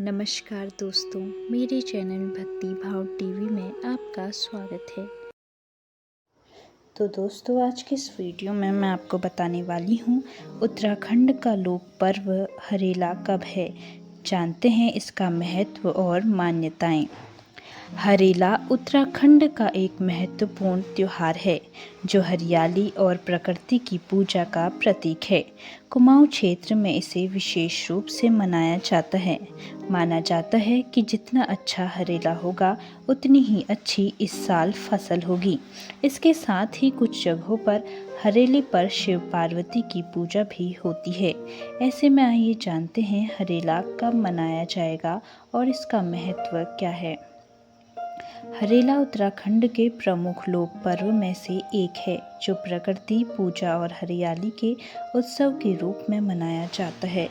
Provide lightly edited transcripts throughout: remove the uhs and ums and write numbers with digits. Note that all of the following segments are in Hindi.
नमस्कार दोस्तों, मेरे चैनल भक्ति भाव टीवी में आपका स्वागत है। तो दोस्तों, आज के इस वीडियो में मैं आपको बताने वाली हूँ उत्तराखंड का लोक पर्व हरेला कब है। जानते हैं इसका महत्व और मान्यताएं। हरेला उत्तराखंड का एक महत्वपूर्ण त्योहार है जो हरियाली और प्रकृति की पूजा का प्रतीक है। कुमाऊं क्षेत्र में इसे विशेष रूप से मनाया जाता है। माना जाता है कि जितना अच्छा हरेला होगा उतनी ही अच्छी इस साल फसल होगी। इसके साथ ही कुछ जगहों पर हरेले पर शिव पार्वती की पूजा भी होती है। ऐसे में आइए जानते हैं हरेला कब मनाया जाएगा और इसका महत्व क्या है। हरेला उत्तराखंड के प्रमुख लोक पर्व में से एक है जो प्रकृति पूजा और हरियाली के उत्सव के रूप में मनाया जाता है।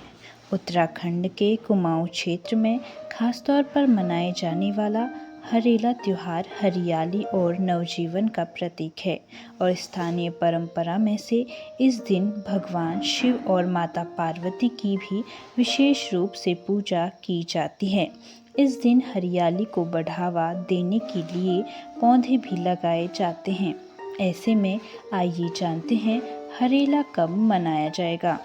उत्तराखंड के कुमाऊं क्षेत्र में खासतौर पर मनाए जाने वाला हरेला त्योहार हरियाली और नवजीवन का प्रतीक है और स्थानीय परंपरा में से इस दिन भगवान शिव और माता पार्वती की भी विशेष रूप से पूजा की जाती है। इस दिन हरियाली को बढ़ावा देने के लिए पौधे भी लगाए जाते हैं। ऐसे में आइए जानते हैं हरेला कब मनाया जाएगा।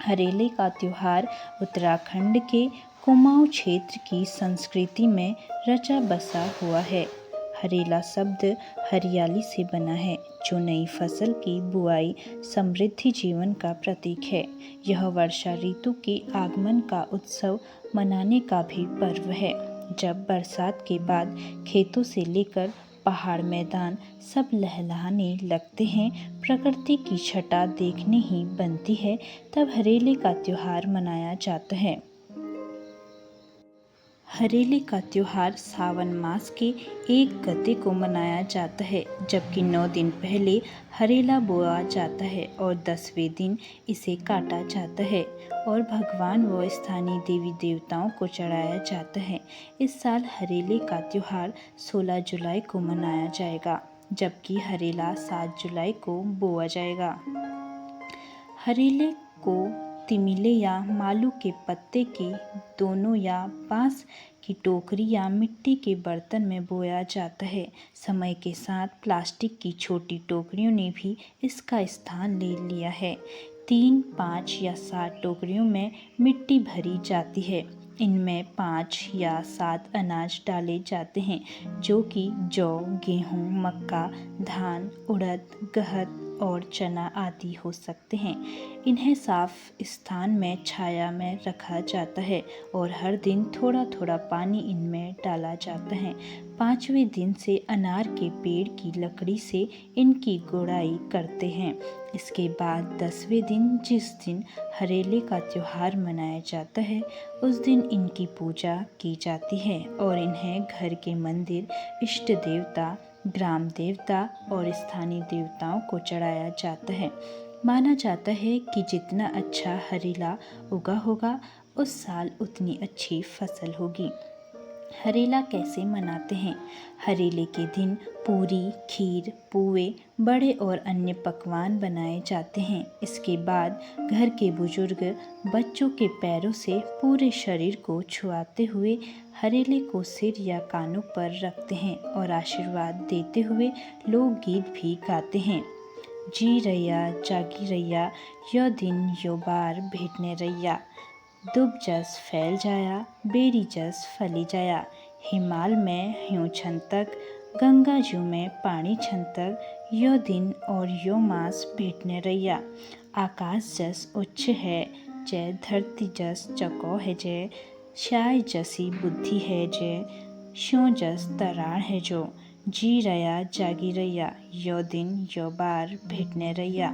हरेले का त्योहार उत्तराखंड के कुमाऊं क्षेत्र की संस्कृति में रचा बसा हुआ है। हरेला शब्द हरियाली से बना है जो नई फसल की बुआई, समृद्धि जीवन का प्रतीक है। यह वर्षा ऋतु के आगमन का उत्सव मनाने का भी पर्व है, जब बरसात के बाद खेतों से लेकर पहाड़ मैदान सब लहलहाने लगते हैं, प्रकृति की छटा देखने ही बनती है, तब हरेले का त्योहार मनाया जाता है। हरेले का त्योहार सावन मास के एक गते को मनाया जाता है, जबकि 9 दिन पहले हरेला बोया जाता है और 10वें दिन इसे काटा जाता है और भगवान व स्थानीय देवी देवताओं को चढ़ाया जाता है। इस साल हरेले का त्योहार 16 जुलाई को मनाया जाएगा, जबकि हरेला 7 जुलाई को बोया जाएगा। हरेले को तिमिले या मालू के पत्ते के दोनों या बांस की टोकरी या मिट्टी के बर्तन में बोया जाता है। समय के साथ प्लास्टिक की छोटी टोकरियों ने भी इसका स्थान ले लिया है। 3, 5 या 7 टोकरियों में मिट्टी भरी जाती है। इनमें 5 या 7 अनाज डाले जाते हैं, जो कि जौ, गेहूँ, मक्का, धान, उड़द, गहत और चना आदि हो सकते हैं। इन्हें साफ स्थान में छाया में रखा जाता है और हर दिन थोड़ा थोड़ा पानी इनमें डाला जाता है। 5वें दिन से अनार के पेड़ की लकड़ी से इनकी गुड़ाई करते हैं। इसके बाद 10वें दिन, जिस दिन हरेले का त्योहार मनाया जाता है, उस दिन इनकी पूजा की जाती है और इन्हें घर के मंदिर, इष्ट देवता, ग्राम देवता और स्थानीय देवताओं को चढ़ाया जाता है। माना जाता है कि जितना अच्छा हरेला उगा होगा, उस साल उतनी अच्छी फसल होगी। हरेला कैसे मनाते हैं? हरेले के दिन पूरी, खीर, पुए, बड़े और अन्य पकवान बनाए जाते हैं। इसके बाद घर के बुजुर्ग बच्चों के पैरों से पूरे शरीर को छुआते हुए हरेले को सिर या कानों पर रखते हैं और आशीर्वाद देते हुए लोकगीत भी गाते हैं। जी रैया जागी रैया, यो दिन यो बार भेटने रैया, दुब जस फैल जाया, बेरी जस फली जाया, हिमाल में ह्यूं छंतक, गंगा जू में पानी छंतक, यो दिन और यो मास भेटने रैया। आकाश जस उच्च है जय, धरती जस चको है जय, श्याय जसी बुद्धि है जय, श्यों जस तराण है जो, जी रैया जागी रैया, यो दिन यो बार भेटने रैया।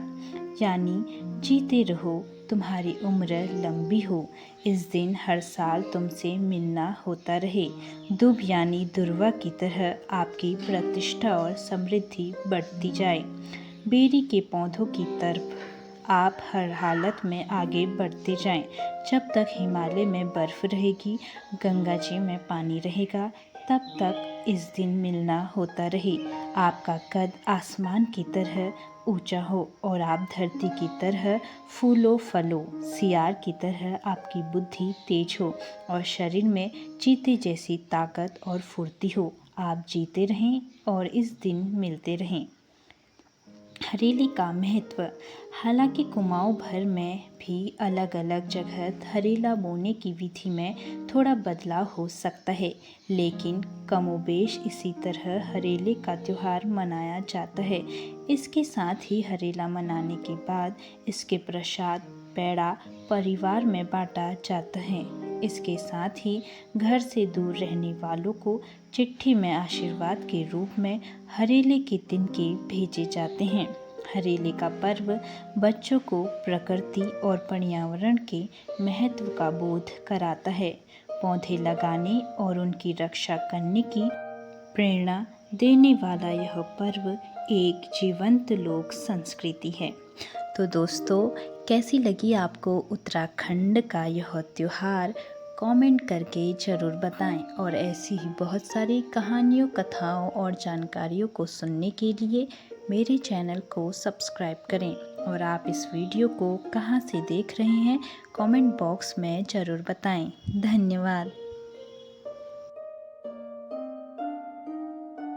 यानी जीते रहो, तुम्हारी उम्र लंबी हो, इस दिन हर साल तुमसे मिलना होता रहे। दुब यानी दुर्वा की तरह आपकी प्रतिष्ठा और समृद्धि बढ़ती जाए। बेरी के पौधों की तरफ आप हर हालत में आगे बढ़ते जाएं। जब तक हिमालय में बर्फ रहेगी, गंगा जी में पानी रहेगा, तब तक इस दिन मिलना होता रहे। आपका कद आसमान की तरह ऊंचा हो और आप धरती की तरह फूलो फलो, सियार की तरह आपकी बुद्धि तेज हो और शरीर में चीते जैसी ताकत और फुर्ती हो। आप जीते रहें और इस दिन मिलते रहें। हरेली का महत्व। हालांकि कुमाऊं भर में भी अलग अलग जगह हरेला बोने की विधि में थोड़ा बदलाव हो सकता है, लेकिन कमोबेश इसी तरह हरेले का त्यौहार मनाया जाता है। इसके साथ ही हरेला मनाने के बाद इसके प्रसाद पेड़ा परिवार में बांटा जाता है। इसके साथ ही घर से दूर रहने वालों को चिट्ठी में आशीर्वाद के रूप में हरेले के दिन के भेजे जाते हैं। हरेले का पर्व बच्चों को प्रकृति और पर्यावरण के महत्व का बोध कराता है। पौधे लगाने और उनकी रक्षा करने की प्रेरणा देने वाला यह पर्व एक जीवंत लोक संस्कृति है। तो दोस्तों, कैसी लगी आपको उत्तराखंड का यह त्यौहार? कमेंट करके ज़रूर बताएं और ऐसी ही बहुत सारी कहानियों, कथाओं और जानकारियों को सुनने के लिए मेरे चैनल को सब्सक्राइब करें। और आप इस वीडियो को कहाँ से देख रहे हैं, कमेंट बॉक्स में ज़रूर बताएं। धन्यवाद।